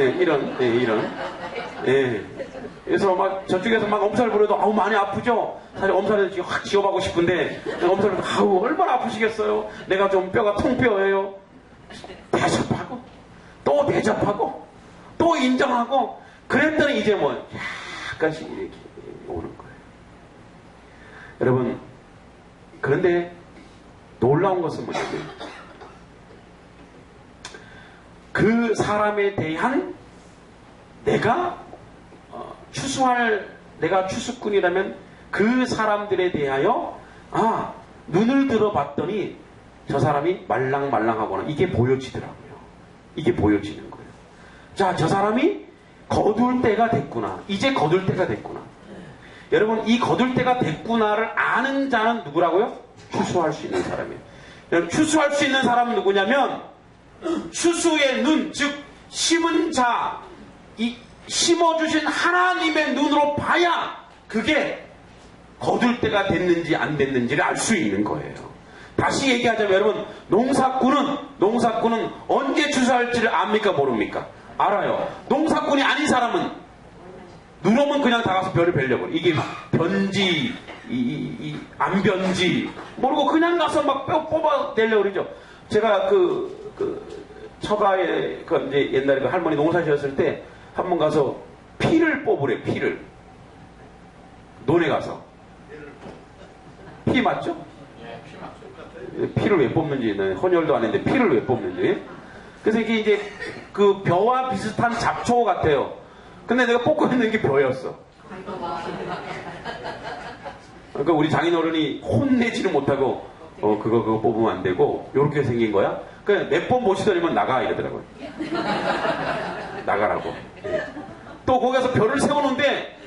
그래서 막 저쪽에서 막 엄살 부려도 아우 많이 아프죠. 사실 엄살에서 확 지워가고 싶은데 엄살 부려도 아우 얼마나 아프시겠어요. 내가 좀 뼈가 통뼈예요. 대접하고 또 대접하고 또 인정하고 그랬더니 이제 뭐 약간씩 이렇게 오는 거예요. 여러분, 그런데 놀라운 것은 뭐냐면 그 사람에 대한 내가 내가 추수꾼이라면 그 사람들에 대하여 눈을 들어봤더니 저 사람이 말랑말랑하거나 이게 보여지더라고요. 이게 보여지는 거예요. 자, 저 사람이 거둘 때가 됐구나. 이제 거둘 때가 됐구나. 여러분, 이 거둘 때가 됐구나를 아는 자는 누구라고요? 추수할 수 있는 사람이에요. 여러분, 추수할 수 있는 사람은 누구냐면 추수의 눈, 즉 심은 자, 이 심어주신 하나님의 눈으로 봐야 그게 거둘 때가 됐는지 안 됐는지를 알 수 있는 거예요. 다시 얘기하자면 여러분, 농사꾼은 언제 추수할지를 압니까 모릅니까? 알아요. 농사꾼이 아닌 사람은 눈 오면 그냥 다 가서 별을 베려버려. 이게 변지, 안 변지 모르고 그냥 가서 막 뼈 뽑아내려고 그러죠. 제가 처가에 이제 옛날에 할머니 농사 지었을 때 한 번 가서 피를 뽑으래. 피를 논에 가서 피 맞죠? 예, 피 맞죠. 피를 왜 뽑는지 헌혈도 안 했는데 피를 왜 뽑는지. 그래서 이게 이제 그 벼와 비슷한 잡초 같아요. 근데 내가 뽑고 있는 게 벼였어. 그러니까 우리 장인어른이 혼내지는 못하고 그거 뽑으면 안 되고 요렇게 생긴 거야. 그냥 몇 번 보시더니만 나가 이러더라고요. 나가라고. 예. 또 거기 가서 벼를 세우는데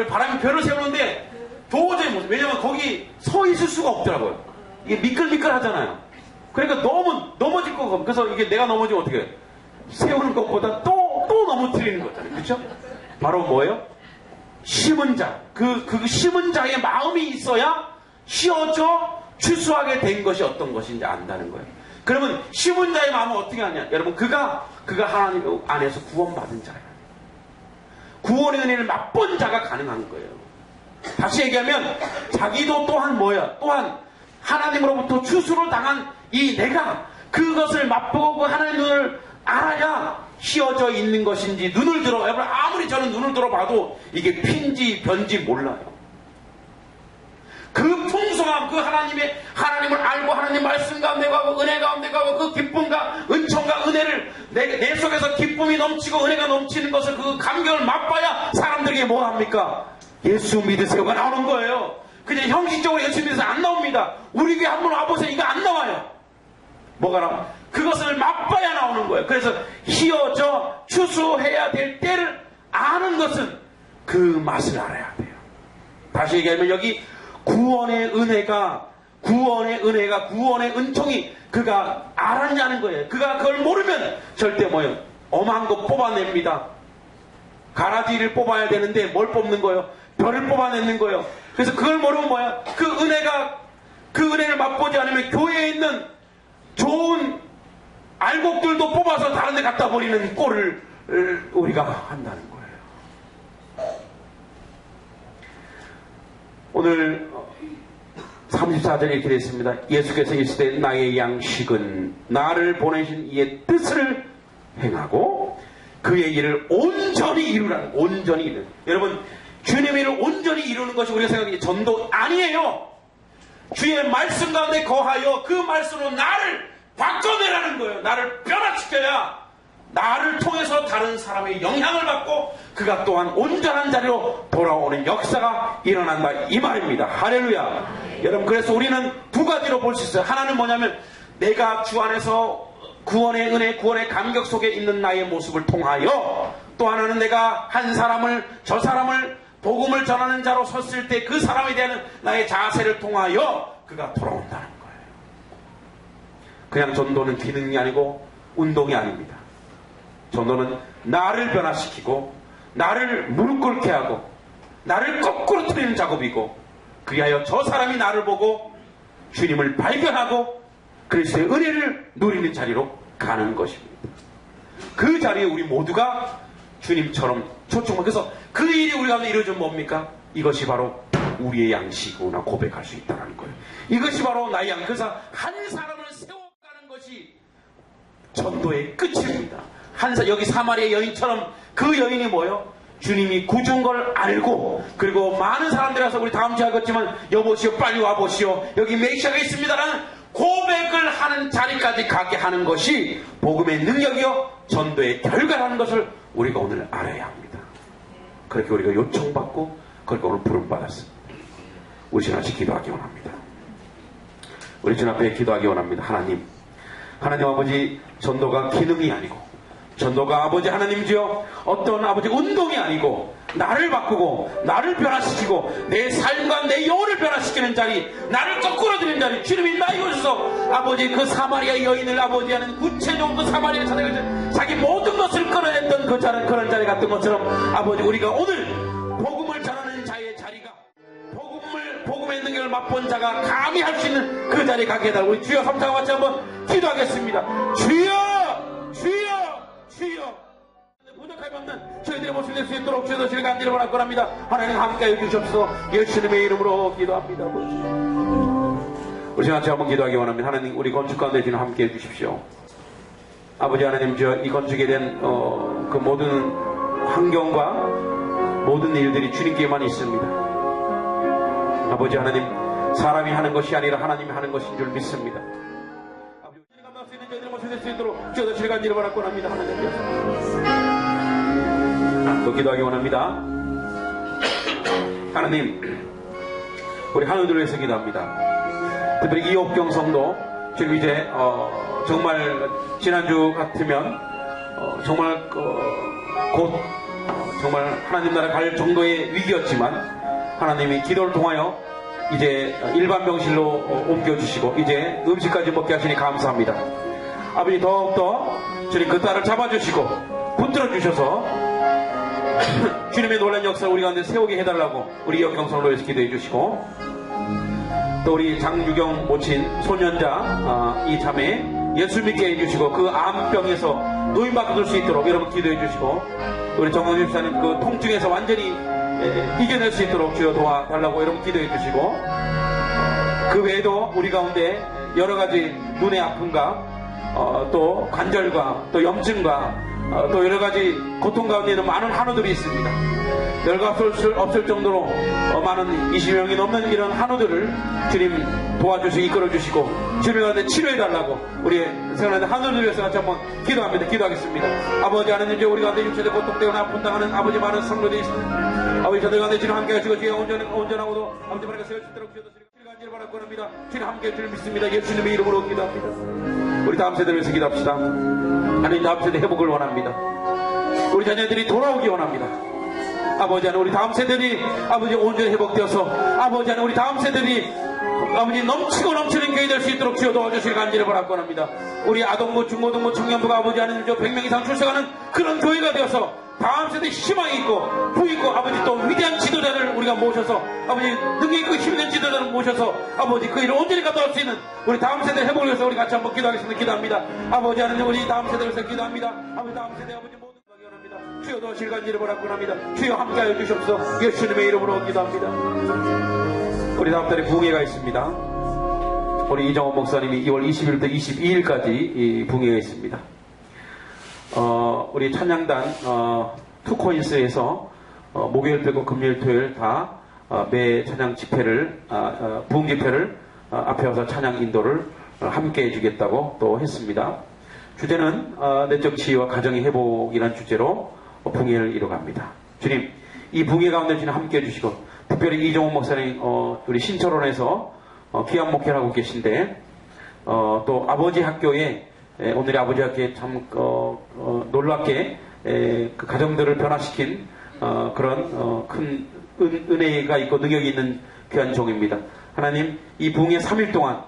바람이 벼를 세우는데 도저히 못. 왜냐면 거기 서 있을 수가 없더라고요. 이게 미끌미끌 하잖아요. 그러니까 넘어질 거고. 그래서 이게 내가 넘어지면 어떻게 해? 세우는 것보다 또 넘어뜨리는 거잖아요. 그렇죠? 바로 뭐예요? 심은 자. 그 심은 자의 마음이 있어야 휘어져 추수하게 된 것이 어떤 것인지 안다는 거예요. 그러면 심은 자의 마음은 어떻게 하냐? 여러분, 그가 하나님 안에서 구원받은 자예요. 구원의 은혜를 맛본 자가 가능한 거예요. 다시 얘기하면 자기도 또한 뭐야? 또한 하나님으로부터 추수를 당한 이 내가 그것을 맛보고 그 하나님의 눈을 알아야 휘어져 있는 것인지 눈을 들어. 여러분, 아무리 저는 눈을 들어봐도 이게 핀지 변지 몰라요. 그 풍성함, 그 하나님을 알고 하나님 말씀 가운데 가고 은혜 가운데 가고 그 기쁨과 은총과 은혜를 내 속에서 기쁨이 넘치고 은혜가 넘치는 것을 그 감격을 맛봐야 사람들에게 뭐 합니까? 예수 믿으세요가 나오는 거예요. 그냥 형식적으로 예수 믿으세요 안 나옵니다. 우리 교회 한번 와보세요. 이거 안 나와요. 뭐가 나와? 그것을 맛봐야 나오는 거예요. 그래서 휘어져 추수해야 될 때를 아는 것은 그 맛을 알아야 돼요. 다시 얘기하면 여기 구원의 은혜가 구원의 은총이 그가 알았냐는 거예요. 그가 그걸 모르면 절대 뭐예요? 엄한 거 뽑아냅니다. 가라지를 뽑아야 되는데 뭘 뽑는 거예요? 별을 뽑아내는 거예요. 그래서 그걸 모르면 뭐야? 그 은혜를 맛보지 않으면 교회에 있는 좋은 알곡들도 뽑아서 다른 데 갖다 버리는 꼴을 우리가 한다는 거예요. 오늘 34절에 이렇게 되어 있습니다. 예수께서 이르시되 나의 양식은 나를 보내신 이의 뜻을 행하고 그의 일을 온전히 이루라는, 온전히 이루는. 여러분, 주님의 일을 온전히 이루는 것이 우리가 생각하는 전도 아니에요. 주의 말씀 가운데 거하여 그 말씀으로 나를 바꿔내라는 거예요. 나를 변화시켜야 나를 통해서 다른 사람의 영향을 받고 그가 또한 온전한 자리로 돌아오는 역사가 일어난다, 이 말입니다. 할렐루야. 여러분, 그래서 우리는 두 가지로 볼 수 있어요. 하나는 뭐냐면 내가 주 안에서 구원의 은혜, 구원의 감격 속에 있는 나의 모습을 통하여, 또 하나는 내가 한 사람을, 저 사람을 복음을 전하는 자로 섰을 때 그 사람에 대한 나의 자세를 통하여 그가 돌아온다는 거예요. 그냥 전도는 기능이 아니고 운동이 아닙니다. 전도는 나를 변화시키고 나를 무릎 꿇게 하고 나를 거꾸로 틀리는 작업이고, 그리하여 저 사람이 나를 보고 주님을 발견하고 그리스도의 은혜를 누리는 자리로 가는 것입니다. 그 자리에 우리 모두가 주님처럼 초청을, 그래서 그 일이 우리 가운데 이루어지면 뭡니까? 이것이 바로 우리의 양식이구나 고백할 수 있다는 거예요. 이것이 바로 나의 양. 그래서 한 사람을 세워가는 것이 전도의 끝입니다. 여기 사마리아 여인처럼 그 여인이 뭐예요? 주님이 구준 걸 알고, 그리고 많은 사람들이 와서 우리 다음 주에 하겠지만 여보시오, 빨리 와보시오, 여기 메시아가 있습니다라는 고백을 하는 자리까지 가게 하는 것이 복음의 능력이요 전도의 결과라는 것을 우리가 오늘 알아야 합니다. 그렇게 우리가 요청받고 그렇게 오늘 부름받았습니다. 우리 주 앞에 기도하기 원합니다. 우리 주 앞에 기도하기 원합니다. 하나님 아버지, 전도가 기능이 아니고, 전도가 아버지 하나님이요 어떤 아버지 운동이 아니고, 나를 바꾸고 나를 변화시키고 내 삶과 내 영혼을 변화시키는 자리, 나를 거꾸로 드리는 자리, 주님이 나에게 오셔서 아버지 그 사마리아 여인을 아버지 하는 구체적으로 그 사마리아 찾아가서 자기 모든 것을 끌어냈던 그런 자리 같은 것처럼 아버지 우리가 오늘 복음을 전하는 자의 자리가, 복음의 능력을 맛본 자가 감히 할 수 있는 그 자리에 가게 해달라고 우리 주여 삼창과 같이 한번 기도하겠습니다. 주여, 주여, 주여. 부족함이 없는 저희들의 모습이 될 수 있도록 주여 저희가 간절히 원할 합니다. 하나님 함께 해주시옵소서. 예수님의 이름으로 기도합니다. 우리 같이 한번 기도하기 원합니다. 하나님, 우리 건축 가운데 주님 함께 해주십시오. 아버지 하나님, 이 건축에 대한 그 모든 환경과 모든 일들이 주님께만 있습니다. 아버지 하나님, 사람이 하는 것이 아니라 하나님이 하는 것인 줄 믿습니다. 아버지, 감당할 수 있는 저희들의 모습이 될 수 있도록 주여 저희가 간절히 원합니다. 하나님, 또 기도하기 원합니다. 하나님, 우리 하늘들을 위해서 기도합니다. 특별히 이옥경 성도, 지금 이제 정말 지난주 같으면 정말 곧 정말 하나님 나라 갈 정도의 위기였지만 하나님이 기도를 통하여 이제 일반 병실로 옮겨주시고 이제 음식까지 먹게 하시니 감사합니다. 아버지, 더욱더 주님 그 딸을 잡아주시고 붙들어 주셔서 주님의 놀라운 역사를 우리 가운데 세우게 해달라고 우리 이옥경 성도에서 기도해 주시고, 또 우리 장유경 모친 소년자 이 자매 예수 믿게 해주시고 그 암병에서 노인받을 수 있도록 여러분 기도해 주시고, 우리 정원주 집사님 그 통증에서 완전히 이겨낼 수 있도록 주여 도와달라고 여러분 기도해 주시고, 그 외에도 우리 가운데 여러 가지 눈의 아픔과 또 관절과 또 염증과 또 여러 가지 고통 가운데 있는 많은 한우들이 있습니다. 열과 없을 정도로 많은 20명이 넘는 이런 한우들을 주님 도와주시고 이끌어주시고 주님 가운데 치료해달라고 우리 생각하는 한우들을 위해서 같이 한번 기도합니다. 기도하겠습니다. 아버지 하나님, 우리 가운데 육체대 고통되거나 아픈당하는 아버지 많은 성도들이 있습니다. 아버지 저들 가운데 주님 함께 하시고 주의 온전하고도 아버지 바라게 세울 수 있도록 주님 간절히 바라고 합니다. 주님 함께 해주를 믿습니다. 예수님의 이름으로 기도합니다. 우리 다음 세대를 위해서 기도합시다. 하나님, 다음 세대 회복을 원합니다. 우리 자녀들이 돌아오기 원합니다. 아버지 하나님, 우리 다음 세대들이 아버지 온전히 회복되어서 아버지 하나님, 우리 다음 세대들이 아버지 넘치고 넘치는 교회 될 수 있도록 주여 도와주시길 간절히 바라옵니다. 우리 아동부, 중고등부, 청년부가 아버지 하는 100명 이상 출석하는 그런 교회가 되어서 다음 세대 희망이 있고 부 있고 아버지 또 위대한 지도자를 우리가 모셔서 아버지 능력 있고 힘 있는 지도자를 모셔서 아버지 그 일을 온전히 가져갈 수 있는 우리 다음 세대 회복을 위해서 우리 같이 한번 기도하겠습니다. 기도합니다. 아버지 하나님 우리 다음 세대를 위해서 기도합니다. 아버지 다음 세대 아버지 모든 것을 원합니다. 주여 도와주실 간절히 바라옵니다. 주여 함께하여 주시옵소서. 예수님의 이름으로 기도합니다. 우리 다음 달에 부흥회가 있습니다. 우리 이정원 목사님이 2월 20일부터 22일까지 부흥회가 있습니다. 우리 찬양단 투코인스에서 목요일 빼고 금요일 토요일 다 매 찬양 집회를 부흥 집회를 앞에 와서 찬양 인도를 함께 해주겠다고 또 했습니다. 주제는 내적 지혜와 가정의 회복이라는 주제로 부흥회를 이뤄갑니다. 주님 이 부흥회 가운데 주님 함께 해주시고 특별히 이정원 목사님 우리 신철원에서 귀한 목회를 하고 계신데 또 아버지 학교에 오늘의 아버지 학교에 참 놀랍게 그 가정들을 변화시킨 그런 큰 은혜가 있고 능력이 있는 귀한 종입니다. 하나님 이 부흥회 3일 동안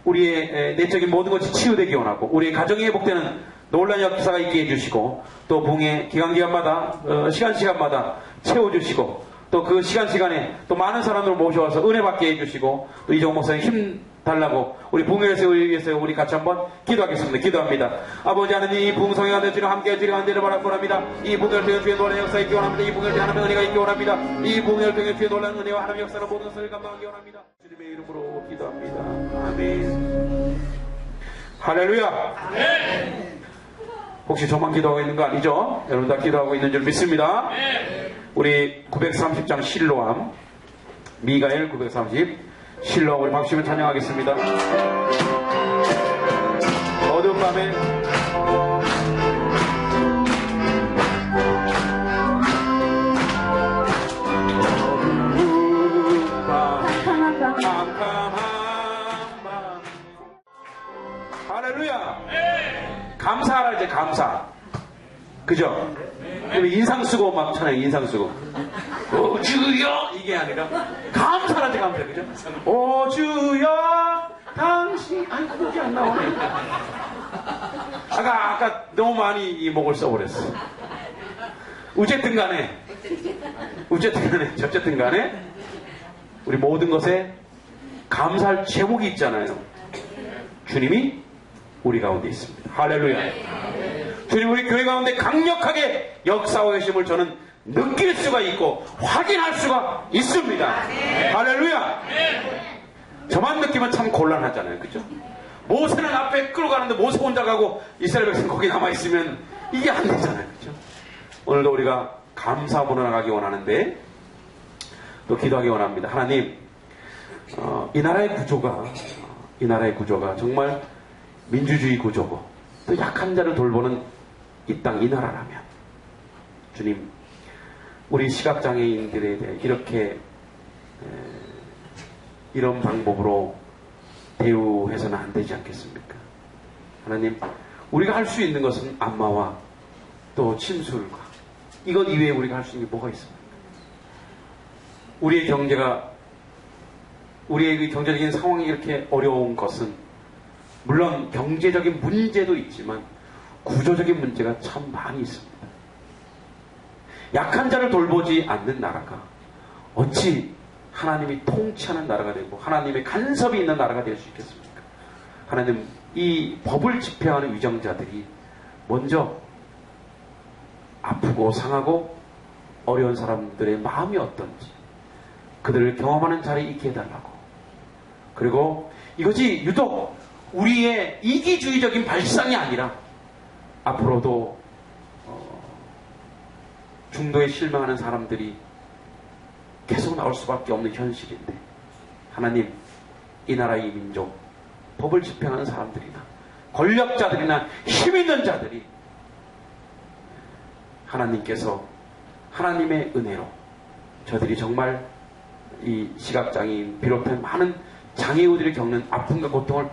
우리의 내적인 모든 것이 치유되기 원하고 우리의 가정이 회복되는 놀라운 역사가 있게 해주시고 또 부흥회 기간마다 시간마다 채워주시고 또 그 시간에 또 많은 사람들을 모셔와서 은혜 받게 해주시고 또 이정원 목사님 힘 달라고 우리 부흥회에서 위해서 우리 같이 한번 기도하겠습니다. 기도합니다. 아버지 하나님 이 부흥성에 가는 주님 함께 해주시기 한데를 바라옵니다. 이 부흥회를 통해 주의 놀라운 역사 있기 원합니다. 이 부흥회를 통해 하나님의 은혜가 있기 원합니다. 이 부흥회를 통해 주의 놀라운 은혜와 하나님의 역사로 모든 것을 감당하기 원합니다. 주님의 이름으로 기도합니다. 아멘. 할렐루야. 아멘. 혹시 저만 기도하고 있는 거 아니죠? 여러분 다 기도하고 있는 줄 믿습니다. 우리 930장 실로암 미가엘 930 실로암 우리 박수면 찬양하겠습니다. 어두운 밤에 할렐루야. 감사하라 이제 감사. 그죠? 인상 쓰고 막 찬양 인상 쓰고 오 주여 이게 아니라 감사하라 이제 감사. 그죠? 오 주여 당신 아니 그게 안 나오네. 아까 너무 많이 이 목을 써버렸어. 어쨌든 간에 어쨌든 간에 우리 모든 것에 감사할 제목이 있잖아요. 주님이 우리 가운데 있습니다. 할렐루야. 주님 우리 교회 가운데 강력하게 역사와 계심을 저는 느낄 수가 있고 확인할 수가 있습니다. 할렐루야. 저만 느끼면 참 곤란하잖아요. 그죠? 모세는 앞에 끌고 가는데 모세 혼자 가고 이스라엘 백성 거기 남아있으면 이게 안 되잖아요. 그죠? 오늘도 우리가 감사함으로 나가기 원하는데 또 기도하기 원합니다. 하나님 이 나라의 구조가 정말 민주주의 구조고 또 약한 자를 돌보는 이 땅 이 나라라면 주님 우리 시각장애인들에 대해 이렇게 이런 방법으로 대우해서는 안 되지 않겠습니까? 하나님 우리가 할 수 있는 것은 안마와 또 침술과 이것 이외에 우리가 할 수 있는 게 뭐가 있습니까? 우리의 경제적인 상황이 이렇게 어려운 것은 물론 경제적인 문제도 있지만 구조적인 문제가 참 많이 있습니다. 약한 자를 돌보지 않는 나라가 어찌 하나님이 통치하는 나라가 되고 하나님의 간섭이 있는 나라가 될 수 있겠습니까? 하나님 이 법을 집행하는 위정자들이 먼저 아프고 상하고 어려운 사람들의 마음이 어떤지 그들을 경험하는 자리에 있게 해달라고. 그리고 이것이 유독 우리의 이기주의적인 발상이 아니라 앞으로도 중도에 실망하는 사람들이 계속 나올 수밖에 없는 현실인데 하나님 이 나라의 민족 법을 집행하는 사람들이나 권력자들이나 힘있는 자들이 하나님께서 하나님의 은혜로 저들이 정말 이 시각장애인 비롯한 많은 장애우들이 겪는 아픔과 고통을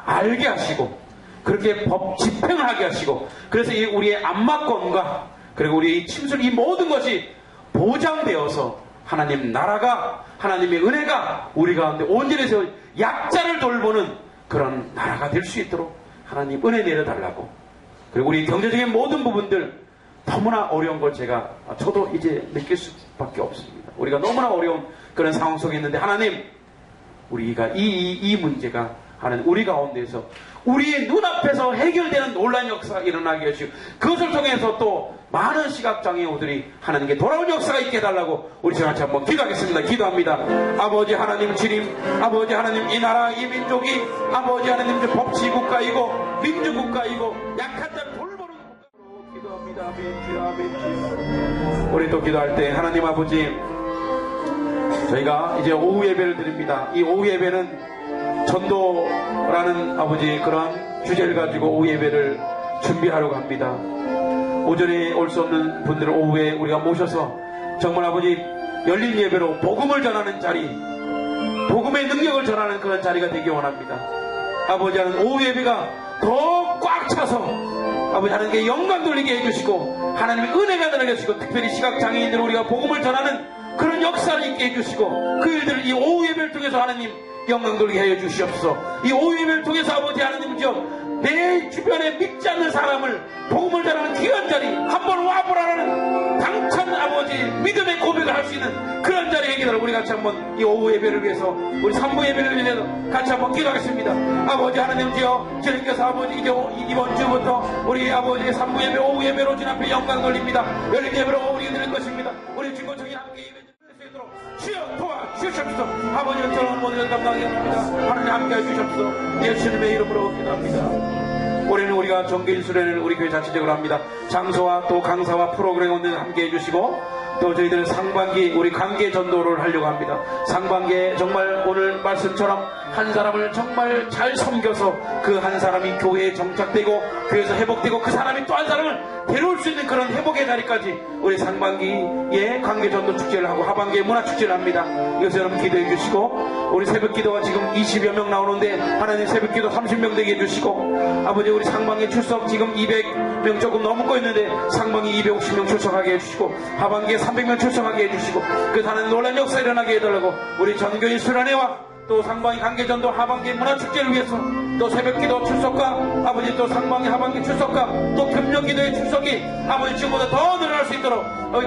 알게 하시고 그렇게 법 집행을 하게 하시고 그래서 이 우리의 안마권과 그리고 우리의 침술 이 모든 것이 보장되어서 하나님 나라가, 하나님의 은혜가 우리 가운데 온전히 세워 약자를 돌보는 그런 나라가 될 수 있도록 하나님 은혜 내려달라고. 그리고 우리 경제적인 모든 부분들 너무나 어려운 걸 저도 이제 느낄 수밖에 없습니다. 우리가 너무나 어려운 그런 상황 속에 있는데 하나님, 우리가 이 문제가 하는 우리 가운데서 우리의 눈앞에서 해결되는 놀라운 역사가 일어나게 하시고, 그것을 통해서 또 많은 시각장애우들이 하나님께 돌아온 역사가 있게 해달라고 우리 저같이 한번 기도하겠습니다. 기도합니다. 아버지 하나님 주님, 아버지 하나님, 이 나라 이 민족이 아버지 하나님 법치국가이고 민주국가이고 약한 자를 돌보는 국가로 기도합니다. 아멘 주여, 아멘 주여. 우리 또 기도할 때 하나님 아버지, 저희가 이제 오후 예배를 드립니다. 이 오후 예배는 전도라는 아버지 그런 주제를 가지고 오후 예배를 준비하려고 합니다. 오전에 올 수 없는 분들을 오후에 우리가 모셔서 정말 아버지 열린 예배로 복음을 전하는 자리, 복음의 능력을 전하는 그런 자리가 되기 원합니다. 아버지 하는 오후 예배가 더 꽉 차서 아버지 하나님께 영광 돌리게 해주시고, 하나님의 은혜가 늘어주시고, 특별히 시각장애인들 우리가 복음을 전하는 그런 역사를 있게 해주시고, 그 일들을 이 오후 예배를 통해서 하나님 영광 돌리게 하여 주시옵소서. 이 오후 예배를 통해서 아버지 하나님이죠, 내 주변에 믿지 않는 사람을 복음을 전하는 귀한 자리, 한번 와보라는 당찬 아버지 믿음의 고백을 할 수 있는 그런 자리에 기다려 우리 같이 한번 이 오후 예배를 위해서, 우리 3부 예배를 위해서 같이 한번 기도하겠습니다. 아버지 하나님이요, 주님께서 아버지 이제 이번 주부터 우리 아버지의 3부 예배 오후 예배로 주 앞에 영광 돌립니다. 열린 예배로 우리 드릴 것입니다. 우리 중고청이 함께 예배 주여 도와주시옵소서. 아버지는 저런 모든 감당하게 합니다. 하나님 함께 해주시옵소서. 예수님의 이름으로 기도합니다. 올해는 우리가 정기인 수련회를 우리 교회 자체적으로 합니다. 장소와 또 강사와 프로그램을 함께 해주시고, 또 저희들은 상반기 우리 관계 전도를 하려고 합니다. 상반기에 정말 오늘 말씀처럼 한 사람을 정말 잘 섬겨서 그 한 사람이 교회에 정착되고 교회에서 회복되고 그 사람이 또 한 사람을 데려올 수 있는 그런 회복의 자리까지 우리 상반기에 관계 전도 축제를 하고 하반기에 문화 축제를 합니다. 이것을 여러분 기도해 주시고, 우리 새벽 기도가 지금 20여 명 나오는데 하나님 새벽 기도 30명 되게 해주시고, 아버지 우리 상반기 출석 지금 200명 조금 넘고 있는데 상반기 250명 출석하게 해주시고, 하반기에 300명 출석하게 해주시고, 그 하나님 놀라운 역사 일어나게 해달라고 우리 전교인 수련회와 또 상반기 관계전도 하반기 문화축제를 위해서 또 새벽기도 출석과 아버지 또 상반기 하반기 출석과 또 금년기도의 출석이 아버지 지금보다 더 늘어날 수 있도록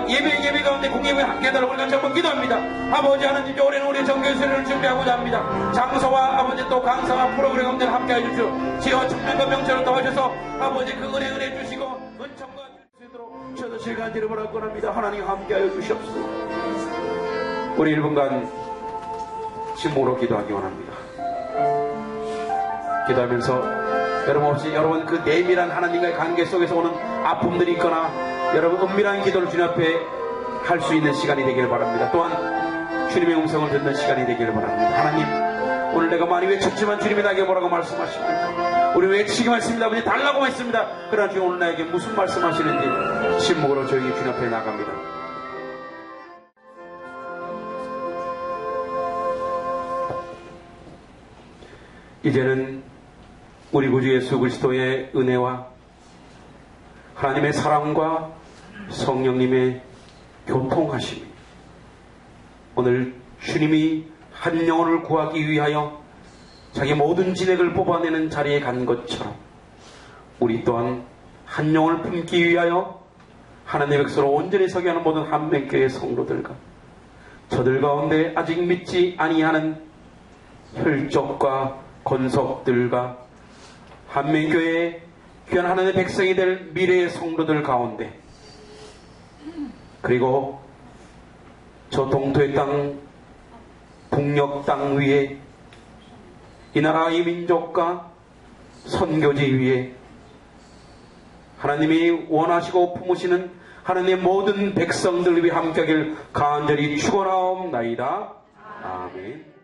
예배 가운데 공예배 함께 해달라고 우리 같이 한번 기도합니다. 아버지 하나님, 올해는 우리 정교인 수련회를 준비하고자 합니다. 장소와 아버지 또 강사와 프로그램 가운데 함께 해주시오. 지혜와 청년과 명철을 더하셔서 아버지 그 은혜 주시고 은총과 줄 수 있도록 저도 실간 이름을 얻고 합니다. 하나님 함께하여 주시옵소서. 우리 1분간 침묵으로 기도하기 원합니다. 기도하면서 여러분 없이 여러분 그 내밀한 하나님과의 관계 속에서 오는 아픔들이 있거나 여러분 은밀한 기도를 주님 앞에 할 수 있는 시간이 되기를 바랍니다. 또한 주님의 음성을 듣는 시간이 되기를 바랍니다. 하나님, 오늘 내가 많이 외쳤지만 주님이 나에게 뭐라고 말씀하십니까? 우리 외치기만 했습니다. 아버지 달라고만 했습니다. 그러나 주님 오늘 나에게 무슨 말씀하시는지 침묵으로 조용히 주님 앞에 나갑니다. 이제는 우리 구주 예수 그리스도의 은혜와 하나님의 사랑과 성령님의 교통하심이, 오늘 주님이 한 영혼을 구하기 위하여 자기 모든 진액을 뽑아내는 자리에 간 것처럼 우리 또한 한 영혼을 품기 위하여 하나님의 백성으로 온전히 서게 하는 모든 한명교회 성도들과 저들 가운데 아직 믿지 아니하는 혈족과 권속들과 한민교회의 귀한 하나님의 백성이 될 미래의 성도들 가운데, 그리고 저 동토의 땅, 북녘 땅 위에 이 나라 이 민족과 선교지 위에 하나님이 원하시고 품으시는 하나님의 모든 백성들 위해 함께하길 간절히 축원하옵나이다. 아멘.